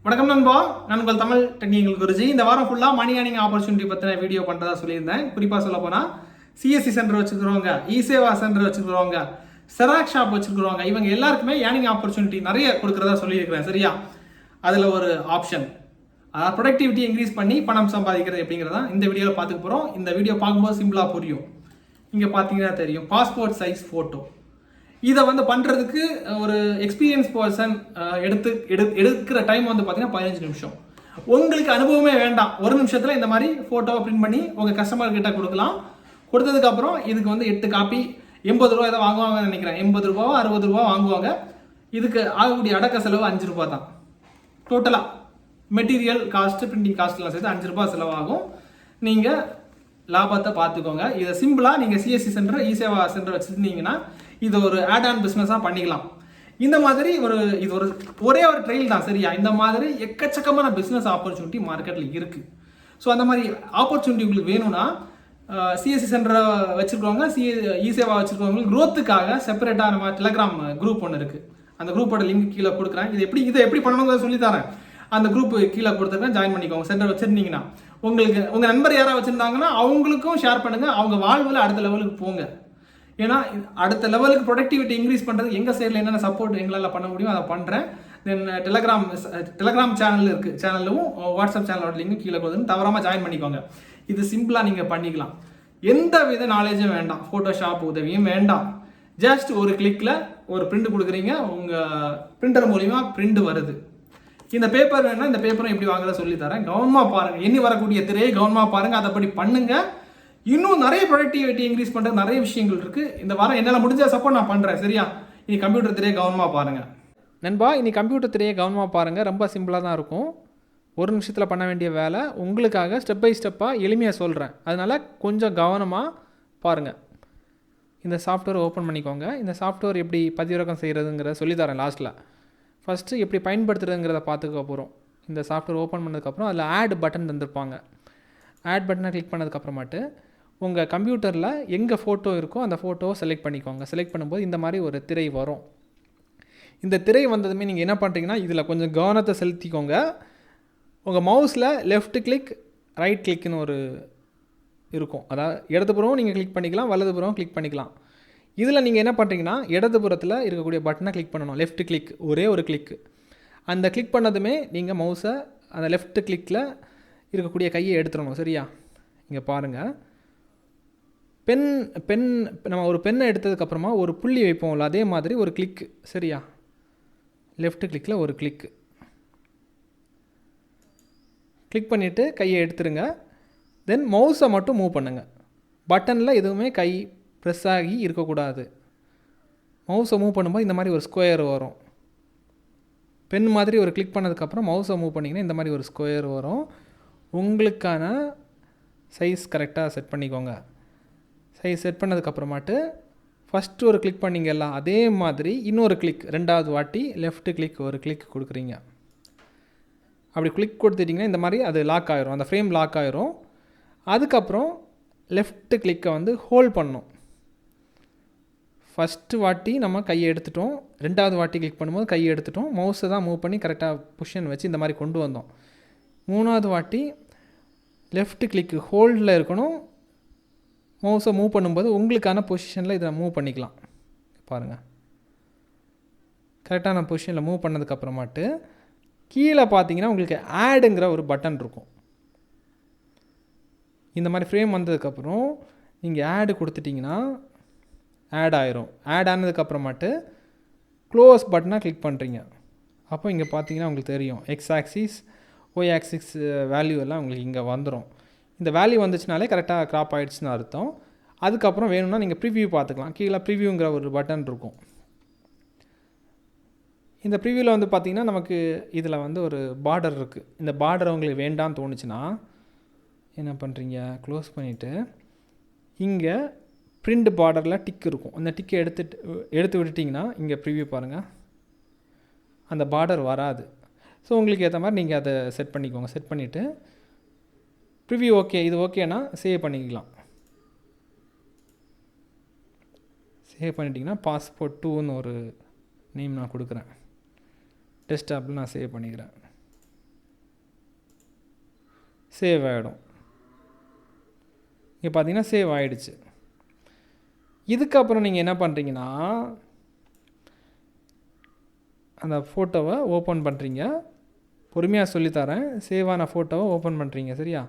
வணக்கம் நண்பா, நான் உங்கள் தமிழ் டெக்னிக்கல் குருஜி. இந்த வாரம் ஃபுல்லாக மணி ஏர்னிங் ஆப்பர்ச்சுனிட்டி பற்றின வீடியோ பண்ணுறதா சொல்லியிருந்தேன். குறிப்பாக சொல்ல போனால் சிஎஸ்சி சென்டர் வச்சுக்கிறவங்க, இசேவா சென்டர் வச்சுக்கிறவங்க, செராக் ஷாப் வச்சுக்கிறவங்க, இவங்க எல்லாருக்குமே ஏர்னிங் ஆப்பர்ச்சுனிட்டி நிறைய கொடுக்குறதா சொல்லியிருக்கிறேன். சரியா? அதில் ஒரு ஆப்ஷன், அதாவது ப்ரொடக்டிவிட்டி இன்க்ரீஸ் பண்ணி பணம் சம்பாதிக்கிறது எப்படிங்கிறதா இந்த வீடியோவில் பார்த்துக்க போகிறோம். இந்த வீடியோ பார்க்கும்போது சிம்பிளாக புரியும். இங்கே பார்த்தீங்கன்னா தெரியும், பாஸ்போர்ட் சைஸ் ஃபோட்டோ. இதை பண்ணுறதுக்கு ஒரு எக்ஸ்பீரியன்ஸ் பர்சன் எடுக்கிற டைம் பார்த்தீங்கன்னா 15 நிமிஷம். உங்களுக்கு அனுபவமே வேண்டாம், ஒரு நிமிஷத்தில் இந்த மாதிரி ஃபோட்டோவை பிரிண்ட் பண்ணி உங்கள் கஸ்டமர்கிட்ட கொடுக்கலாம். கொடுத்ததுக்கப்புறம் இதுக்கு 8 காப்பி 80 ரூபா ஏதோ வாங்குவாங்கன்னு நினைக்கிறேன். 80 ரூபாவோ 60 ரூபா வாங்குவாங்க. இதுக்கு ஆகக்கூடிய அடக்க செலவு 5 ரூபா தான். டோட்டலாக மெட்டீரியல் காஸ்ட்டு, பிரிண்டிங் காஸ்ட்லாம் சேர்த்து 5 ரூபா செலவாகும். நீங்கள் லாபத்தை பார்த்துக்கோங்க. இதை சிம்பிளாக நீங்கள் சிஎஸ்சி சென்டர், இசேவா சென்டர் வச்சுருந்தீங்கன்னா இது ஒரு ஆட் ஆன் பிஸ்னஸாக பண்ணிக்கலாம். இந்த மாதிரி இது ஒரே ஒரு ட்ரெயில் தான். சரியா? இந்த மாதிரி எக்கச்சக்கமான பிஸ்னஸ் ஆப்பர்ச்சுனிட்டி மார்க்கெட்டில் இருக்குது. ஸோ அந்த மாதிரி ஆப்பர்ச்சுனிட்டி உங்களுக்கு வேணும்னா சிஎஸ்சி சென்டரை வச்சுருக்கவங்க, இசேவா வச்சுருக்கவங்களுக்கு க்ரோத்துக்காக செப்பரேட்டாக நம்ம டெலகிராம் குரூப் ஒன்று இருக்குது. அந்த குரூப்போட லிங்க் கீழே கொடுக்குறேன். இதை எப்படி பண்ணணுங்கிறத சொல்லித்தரேன். அந்த குரூப் கீழே கொடுத்துருக்கேன், ஜாயின் பண்ணிக்கோங்க. சென்டர் வச்சுருந்தீங்கன்னா உங்களுக்கு உங்கள் நண்பர் யாராவது வச்சுருந்தாங்கன்னா அவங்களுக்கும் ஷேர் பண்ணுங்கள். அவங்க வாழ்வில் அடுத்த லெவலுக்கு போங்க. ஏன்னா அடுத்த லெவலுக்கு ப்ரொடக்டிவிட்டி இன்க்ரீஸ் பண்ணுறது எங்கள் சைடில் என்னென்ன சப்போர்ட் எங்களால் பண்ண முடியும் அதை பண்ணுறேன். தென் டெலகிராம் சேனல் இருக்குது. சேனலும் வாட்ஸ்அப் சேனலோட லிங்க் கீழே கொடுத்து தவறாமல் ஜாயின் பண்ணிக்கோங்க. இது சிம்பிளாக நீங்கள் பண்ணிக்கலாம். எந்த வித நாலேஜும் வேண்டாம், ஃபோட்டோஷாப் உதவியும் வேண்டாம். ஜஸ்ட் ஒரு கிளிக்கில் ஒரு பிரிண்ட் கொடுக்குறீங்க, உங்கள் பிரிண்டர் மூலிமா பிரிண்ட் வருது. இந்த பேப்பர் வேணால் இந்த பேப்பரும் எப்படி வாங்குறத சொல்லித்தரேன். கவனமாக பாருங்கள், எண்ணி வரக்கூடிய திரையை கவனமாக பாருங்கள், அதைப்படி பண்ணுங்கள். இன்னும் நிறைய ப்ரொடக்டிவிட்டி இன்க்ரீஸ் பண்ணுறது நிறைய விஷயங்கள் இருக்குது. இந்த வாரம் என்னால் முடிஞ்ச சப்போர்ட் நான் பண்ணுறேன். சரியா? இனி கம்ப்யூட்டர் திரையை கவனமாக பாருங்கள் நண்பா. இனி கம்ப்யூட்டர் திரையை கவனமாக பாருங்கள். ரொம்ப சிம்பிளாக தான் இருக்கும். ஒரு நிமிஷத்தில் பண்ண வேண்டிய வேலை உங்களுக்காக ஸ்டெப் பை ஸ்டெப்பாக எளிமையாக சொல்கிறேன். அதனால் கொஞ்சம் கவனமாக பாருங்கள். இந்த சாஃப்ட்வேர் ஓப்பன் பண்ணிக்கோங்க. இந்த சாஃப்ட்வேர் எப்படி பதிவிறக்கம் செய்கிறதுங்கிறத சொல்லித்தரேன் லாஸ்ட்டில். ஃபஸ்ட்டு எப்படி பயன்படுத்துறதுங்கிறத பார்த்துக்க போகிறோம். இந்த சாஃப்ட்வேர் ஓப்பன் பண்ணதுக்கப்புறம் அதில் ஆட் பட்டன் தந்திருப்பாங்க. ஆட் பட்டனை கிளிக் பண்ணதுக்கப்புறமாட்டு உங்கள் கம்ப்யூட்டரில் எங்கே ஃபோட்டோ இருக்கோ அந்த ஃபோட்டோவை செலக்ட் பண்ணிக்கோங்க. செலக்ட் பண்ணும்போது இந்த மாதிரி ஒரு திரை வரும். இந்த திரை வந்ததுமே நீங்கள் என்ன பண்ணுறீங்கன்னா இதில் கொஞ்சம் கவனத்தை செலுத்திக்கோங்க. உங்கள் மவுஸில் லெஃப்ட் கிளிக், ரைட் கிளிக்னு ஒரு இருக்கும். அதாவது இடதுபுறம் நீங்கள் கிளிக் பண்ணிக்கலாம், வலதுபுறம் கிளிக் பண்ணிக்கலாம். இதில் நீங்கள் என்ன பண்ணுறீங்கன்னா இடதுபுறத்தில் இருக்கக்கூடிய பட்டனை கிளிக் பண்ணணும். லெஃப்ட் கிளிக், ஒரே ஒரு கிளிக். அந்த கிளிக் பண்ணதுமே நீங்கள் மவுஸை அந்த லெஃப்ட் கிளிக்கில் இருக்கக்கூடிய கையை எடுத்துடணும். சரியா? இங்கே பாருங்கள், பென் நம்ம ஒரு பெண்ணை எடுத்ததுக்கப்புறமா ஒரு புள்ளி வைப்போம்ல, அதே மாதிரி ஒரு கிளிக்கு. சரியா? லெஃப்ட் கிளிக்கில் ஒரு கிளிக்கு கிளிக் பண்ணிவிட்டு கையை எடுத்துருங்க. தென் மவுஸை மட்டும் மூவ் பண்ணுங்கள். பட்டனில் எதுவுமே கை ப்ரெஸ் ஆகி இருக்கக்கூடாது. மவுஸை மூவ் பண்ணும்போது இந்த மாதிரி ஒரு ஸ்கொயர் வரும். பென் மாதிரி ஒரு கிளிக் பண்ணதுக்கப்புறம் மவுஸை மூவ் பண்ணிங்கன்னா இந்த மாதிரி ஒரு ஸ்கொயர் வரும். உங்களுக்கான சைஸ் கரெக்டாக செட் பண்ணிக்கோங்க. சைஸ் செட் பண்ணதுக்கப்புறமாட்டு ஃபஸ்ட்டு ஒரு கிளிக் பண்ணிங்கல்ல, அதே மாதிரி இன்னொரு கிளிக், ரெண்டாவது வாட்டி லெஃப்ட் கிளிக் ஒரு கிளிக் கொடுக்குறீங்க. அப்படி கிளிக் கொடுத்துட்டிங்கன்னா இந்த மாதிரி அது லாக் ஆகிரும், அந்த ஃப்ரேம் லாக் ஆகிரும். அதுக்கப்புறம் லெஃப்ட் கிளிக்கை ஹோல்ட் பண்ணணும். ஃபஸ்ட்டு வாட்டி நம்ம கையை எடுத்துட்டோம், ரெண்டாவது வாட்டி கிளிக் பண்ணும்போது கையை எடுத்துட்டோம், மவுஸை தான் மூவ் பண்ணி கரெக்டாக பொசிஷன் வச்சு இந்த மாதிரி கொண்டு வந்தோம். மூணாவது வாட்டி லெஃப்ட் கிளிக்கு ஹோல்டில் இருக்கணும். மவுஸை மூவ் பண்ணும்போது உங்களுக்கான பொசிஷனில் இதை மூவ் பண்ணிக்கலாம். பாருங்கள், கரெக்டான பொசிஷனில் மூவ் பண்ணதுக்கப்புறமாட்டு கீழே பார்த்தீங்கன்னா உங்களுக்கு ஆடுங்கிற ஒரு பட்டன் இருக்கும். இந்த மாதிரி ஃப்ரேம் வந்ததுக்கப்புறம் நீங்கள் ஆடு கொடுத்துட்டிங்கன்னா ஆட் ஆயிரும். ஆட் ஆனதுக்கப்புறமாட்டு க்ளோஸ் பட்டனை கிளிக் பண்ணுறீங்க. அப்போ இங்கே பார்த்தீங்கன்னா உங்களுக்கு தெரியும், X axis, Y axis value எல்லாம் உங்களுக்கு இங்கே வந்துடும். இந்த வேல்யூ வந்துச்சுனாலே கரெக்டாக க்ராப் ஆகிடுச்சுன்னு அர்த்தம். அதுக்கப்புறம் வேணும்னா நீங்கள் ப்ரிவ்யூ பார்த்துக்கலாம். கீழே ப்ரிவ்யூங்கிற ஒரு பட்டன் இருக்கும். இந்த ப்ரிவ்யூவில் பார்த்திங்கன்னா நமக்கு இதில் ஒரு பார்டர் இருக்குது. இந்த பார்டர் உங்களுக்கு வேண்டான்னு தோணுச்சுன்னா என்ன பண்ணுறீங்க, க்ளோஸ் பண்ணிவிட்டு இங்கே பிரிண்ட் பார்டரில் டிக் இருக்கும். அந்த டிக்கை எடுத்து விட்டுட்டிங்கன்னா இங்கே ப்ரிவ்யூ பாருங்கள், அந்த பார்டர் வராது. ஸோ உங்களுக்கு ஏற்ற மாதிரி நீங்கள் அதை செட் பண்ணிக்கோங்க. செட் பண்ணிவிட்டு ப்ரிவ்யூ ஓகே, இது ஓகேனா சேவ் பண்ணிக்கலாம். சேவ் பண்ணிட்டீங்கன்னா பாஸ்போர்ட் 2ன்னு ஒரு நேம் நான் கொடுக்குறேன். டெஸ்க்டாப்பில் நான் சேவ் பண்ணிக்கிறேன். சேவ் ஆகிடும். இங்கே பார்த்தீங்கன்னா சேவ் ஆகிடுச்சு. இதுக்கப்புறம் நீங்கள் என்ன பண்ணுறீங்கன்னா அந்த ஃபோட்டோவை ஓப்பன் பண்ணுறீங்க. பொறுமையாக சொல்லித்தரேன். சேவ் ஆன ஃபோட்டோவை ஓப்பன் பண்ணுறீங்க. சரியா?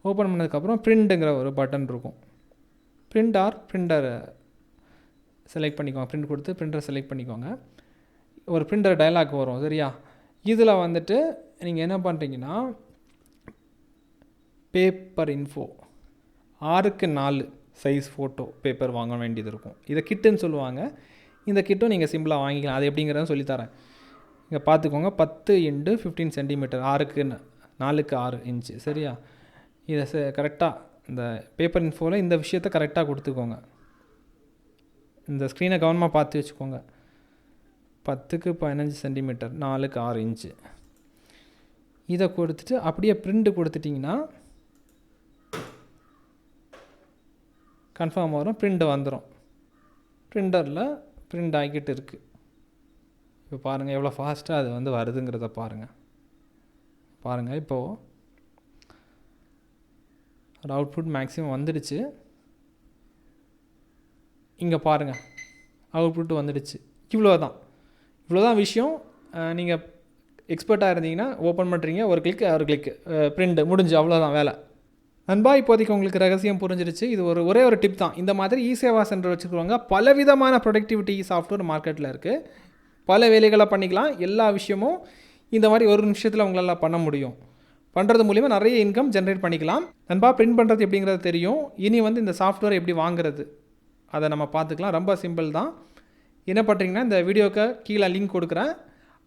ஓப்பன் பண்ணதுக்கப்புறம் பிரிண்ட்டுங்கிற ஒரு பட்டன் இருக்கும். பிரிண்ட் ஆர் பிரிண்டர் செலக்ட் பண்ணிக்கோங்க. பிரிண்ட் கொடுத்து பிரிண்டர் செலக்ட் பண்ணிக்கோங்க. ஒரு பிரிண்டர் டயலாக் வரும். சரியா? இதில் வந்துட்டு நீங்கள் என்ன பண்ணுறீங்கன்னா paper info 6x4 size photo paper வாங்க வேண்டியது இருக்கும். இதை கிட்டுன்னு சொல்லுவாங்க. இந்த கிட்டும் நீங்கள் சிம்பிளாக வாங்கிக்கலாம். அது எப்படிங்கிறத சொல்லித்தரேன். இங்கே பார்த்துக்கோங்க. 10x15 centimetre 6x4 inch. சரியா? இதை கரெக்டாக இந்த பேப்பர் இன்ஃபோவில் இந்த விஷயத்தை கரெக்டாக கொடுத்துக்கோங்க. இந்த ஸ்க்ரீனை கவனமாக பார்த்து வச்சுக்கோங்க. 10x15 centimetre 4x6 inch. இதை கொடுத்துட்டு அப்படியே பிரிண்ட் கொடுத்துட்டிங்கன்னா கன்ஃபார்ம் வரும். பிரிண்ட் வந்துடும். பிரிண்டரில் பிரிண்ட் ஆகிக்கிட்டு இருக்குது. இப்போ பாருங்கள் எவ்வளோ ஃபாஸ்ட்டாக அது வந்து வருதுங்கிறத பாருங்கள். இப்போது ஒரு அவுட்புட் மேக்ஸிமம் வந்துடுச்சு. இங்கே பாருங்கள் அவுட்புட் வந்துடுச்சு. இவ்வளோதான் விஷயம். நீங்கள் எக்ஸ்பர்ட்டாக இருந்தீங்கன்னா ஓப்பன் பண்ணுறீங்க, ஒரு கிளிக் பிரிண்ட் முடிஞ்சு, அவ்வளோதான் வேலை. நண்பா, இப்போதைக்கு உங்களுக்கு ரகசியம் புரிஞ்சிருச்சு. இது ஒரே ஒரு டிப் தான். இந்த மாதிரி இ-சேவா சென்டர் வச்சுருக்கவங்க பலவிதமான ப்ரொடக்டிவிட்டி சாஃப்ட்வேர் மார்க்கெட்டில் இருக்குது. பல வேலைகளை பண்ணிக்கலாம். எல்லா விஷயமும் இந்த மாதிரி ஒரு நிமிஷத்தில் உங்களால் பண்ண முடியும். பண்ணுறது மூலிமா நிறைய இன்கம் ஜென்ரேட் பண்ணிக்கலாம். நண்பா, பிரிண்ட் பண்ணுறது எப்படிங்கிறது தெரியும். இனி வந்து இந்த சாஃப்ட்வேர் எப்படி வாங்குறது அதை நம்ம பார்த்துக்கலாம். ரொம்ப சிம்பிள் தான். என்ன பண்ணுறீங்கன்னா இந்த வீடியோக்கு கீழே லிங்க் கொடுக்குறேன்.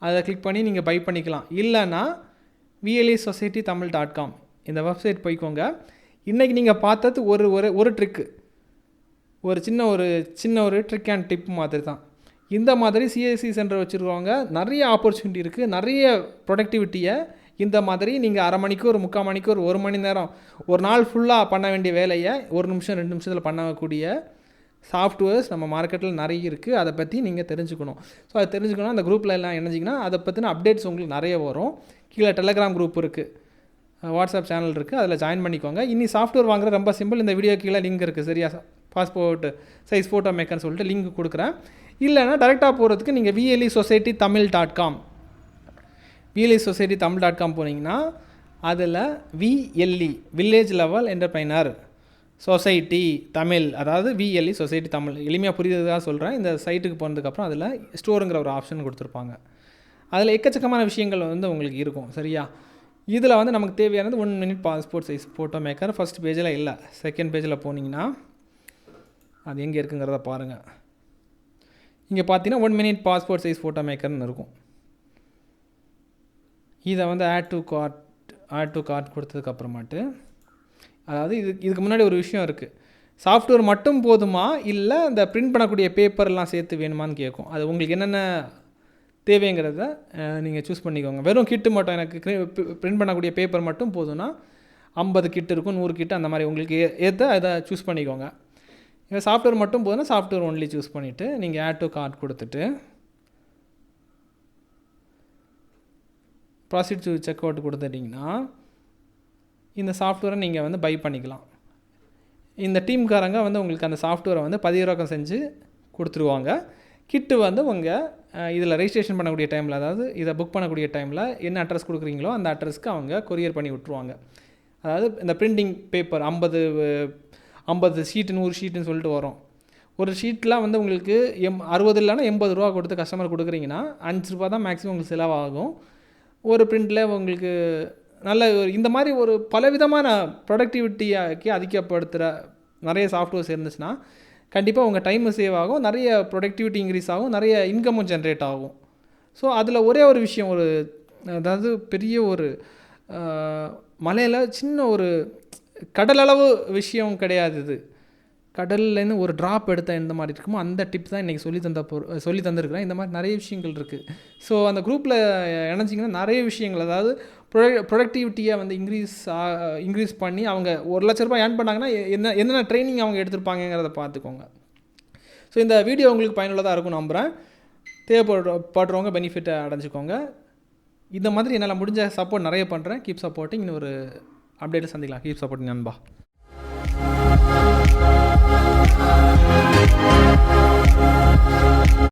அதை கிளிக் பண்ணி நீங்கள் பை பண்ணிக்கலாம். இல்லைன்னா VLEsocietytamil.com இந்த வெப்சைட் போய்க்கோங்க. இன்றைக்கி நீங்கள் பார்த்தது ஒரு ட்ரிக்கு, ஒரு சின்ன ஒரு ட்ரிக் அண்ட் டிப் மாதிரி தான். இந்த மாதிரி சிஎஸ்சி சென்டர் வச்சுருக்கவங்க நிறைய ஆப்பர்ச்சுனிட்டி இருக்குது. நிறைய ப்ரொடக்டிவிட்டியை இந்த மாதிரி நீங்கள் அரை மணிக்கூர், 3/4 மணிக்கூர், 1 மணி நேரம், ஒரு நாள் ஃபுல்லாக பண்ண வேண்டிய வேலையை 1 நிமிஷம் 2 நிமிஷத்தில் பண்ணக்கூடிய சாஃப்ட்வேர்ஸ் நம்ம மார்க்கெட்டில் நிறைய இருக்குது. அதை பற்றி நீங்கள் தெரிஞ்சுக்கணும். ஸோ அதை தெரிஞ்சுக்கணும். அந்த குரூப்பில் எல்லாம் இணைஞ்சிங்கன்னா அதை பற்றின அப்டேட்ஸ் உங்களுக்கு நிறைய வரும். கீழே டெலகிராம் குரூப் இருக்குது, வாட்ஸ்அப் சேனல் இருக்குது, அதில் ஜாயின் பண்ணிக்கோங்க. இனி சாஃப்ட்வேர் வாங்குறது ரொம்ப சிம்பிள். இந்த வீடியோ கீழே லிங்க் இருக்குது. சரியா? பாஸ்போர்ட் சைஸ் ஃபோட்டோ மேக்கர்னு சொல்லிட்டு லிங்க் கொடுக்குறேன். இல்லைன்னா டேரெக்டாக போகிறதுக்கு நீங்கள் VLEsocietytamil.com VLEsocietytamil.com போனீங்கன்னா அதில் VLE village level entrepreneur society Tamil, அதாவது VLE சொசைட்டி தமிழ், எளிமையாக புரியுறதுக்காக சொல்கிறேன். இந்த சைட்டுக்கு போனதுக்கப்புறம் அதில் ஸ்டோருங்கிற ஒரு ஆப்ஷன் கொடுத்துருப்பாங்க. அதில் எக்கச்சக்கமான விஷயங்கள் வந்து உங்களுக்கு இருக்கும். சரியா? இதில் வந்து நமக்கு தேவையானது 1 minute passport size photo maker. First பேஜில் இல்லை, செகண்ட் பேஜில் போனீங்கன்னா அது எங்கே இருக்குங்கிறத பாருங்கள். இங்கே பார்த்தீங்கன்னா 1 மினிட் பாஸ்போர்ட் சைஸ் ஃபோட்டோ மேக்கர்னு இருக்கும். இதை வந்து ஆட் டு கார்ட் கொடுத்ததுக்கப்புறமாட்டு, அதாவது இதுக்கு முன்னாடி ஒரு விஷயம் இருக்குது. சாஃப்ட்வேர் மட்டும் போதுமா, இல்லை இந்த பிரிண்ட் பண்ணக்கூடிய பேப்பர்லாம் சேர்த்து வேணுமான்னு கேட்கும். அது உங்களுக்கு என்னென்ன தேவைங்கிறத நீங்கள் சூஸ் பண்ணிக்கோங்க. வெறும் கிட்டு மட்டும், எனக்கு பிரிண்ட் பண்ணக்கூடிய பேப்பர் மட்டும் போதும்னா 50 கிட் இருக்கும், 100 கிட்டு, அந்த மாதிரி உங்களுக்கு ஏற்ற அதை சூஸ் பண்ணிக்கோங்க. இப்போ சாஃப்ட்வேர் மட்டும் போதுன்னா சாஃப்ட்வேர் ஒன்லி சூஸ் பண்ணிவிட்டு நீங்கள் ஆட் டு கார்ட் கொடுத்துட்டு ப்ராசீட் டு செக் அவுட் கொடுத்துட்டிங்கன்னா இந்த சாஃப்ட்வேரை நீங்கள் வந்து பை பண்ணிக்கலாம். இந்த டீம்காரங்க வந்து உங்களுக்கு அந்த சாஃப்ட்வேரை வந்து பதிவிறக்கம் செஞ்சு கொடுத்துருவாங்க. கிட்டு வந்து உங்கள் இதில் ரெஜிஸ்ட்ரேஷன் பண்ணக்கூடிய டைமில், அதாவது இதை புக் பண்ணக்கூடிய டைமில் என்ன அட்ரஸ் கொடுக்குறீங்களோ அந்த அட்ரஸ்க்கு அவங்க கொரியர் பண்ணி விட்ருவாங்க. அதாவது இந்த பிரிண்டிங் பேப்பர் 50 ஷீட்டு 100 ஷீட்டுன்னு சொல்லிட்டு வரும். ஒரு ஷீட்லாம் வந்து உங்களுக்கு 60 இல்லைனா 80 ரூபா கொடுத்து கஸ்டமர் கொடுக்குறீங்கன்னா 5 ரூபா தான் மேக்ஸிமம் உங்களுக்கு செலவாகும். ஒரு பிரிண்டில் உங்களுக்கு நல்ல இந்த மாதிரி ஒரு பலவிதமான ப்ரொடக்டிவிட்டியாக்கி அதிகப்படுத்துகிற நிறைய சாஃப்ட்வேர்ஸ் இருந்துச்சுன்னா கண்டிப்பாக உங்கள் டைமு சேவ் ஆகும், நிறைய ப்ரொடக்டிவிட்டி இன்க்ரீஸ் ஆகும், நிறைய இன்கமும் ஜென்ரேட் ஆகும். ஸோ அதில் ஒரே ஒரு விஷயம், அதாவது பெரிய ஒரு மலையில் சின்ன ஒரு கடலளவு விஷயம் கிடையாது. இது கடல்லேருந்து ஒரு ட்ராப் எடுத்தால் எந்த மாதிரி இருக்குமோ அந்த டிப் தான் இன்றைக்கி சொல்லி தந்துருக்குறேன். இந்த மாதிரி நிறைய விஷயங்கள் இருக்குது. ஸோ அந்த குரூப்பில் இணைஞ்சிங்கன்னா நிறைய விஷயங்கள், அதாவது ப்ரொடக்டிவிட்டியை வந்து இன்க்ரீஸ் பண்ணி அவங்க 1 லட்ச ரூபாய் ஏர்ன் பண்ணாங்கன்னா என்னென்ன ட்ரைனிங் அவங்க எடுத்திருப்பாங்கிறத பார்த்துக்கோங்க. ஸோ இந்த வீடியோ உங்களுக்கு பயனுள்ளதாக இருக்கும் நம்புகிறேன். தேவைப்படுறவங்க பெனிஃபிட்டை அடைஞ்சிக்கோங்க. இந்த மாதிரி என்னால் முடிஞ்ச சப்போர்ட் நிறைய பண்ணுறேன். Keep supporting. இன்னொரு அப்டேட்டில் சந்திக்கலாம். கீப் சப்போர்ட்டிங் நண்பா.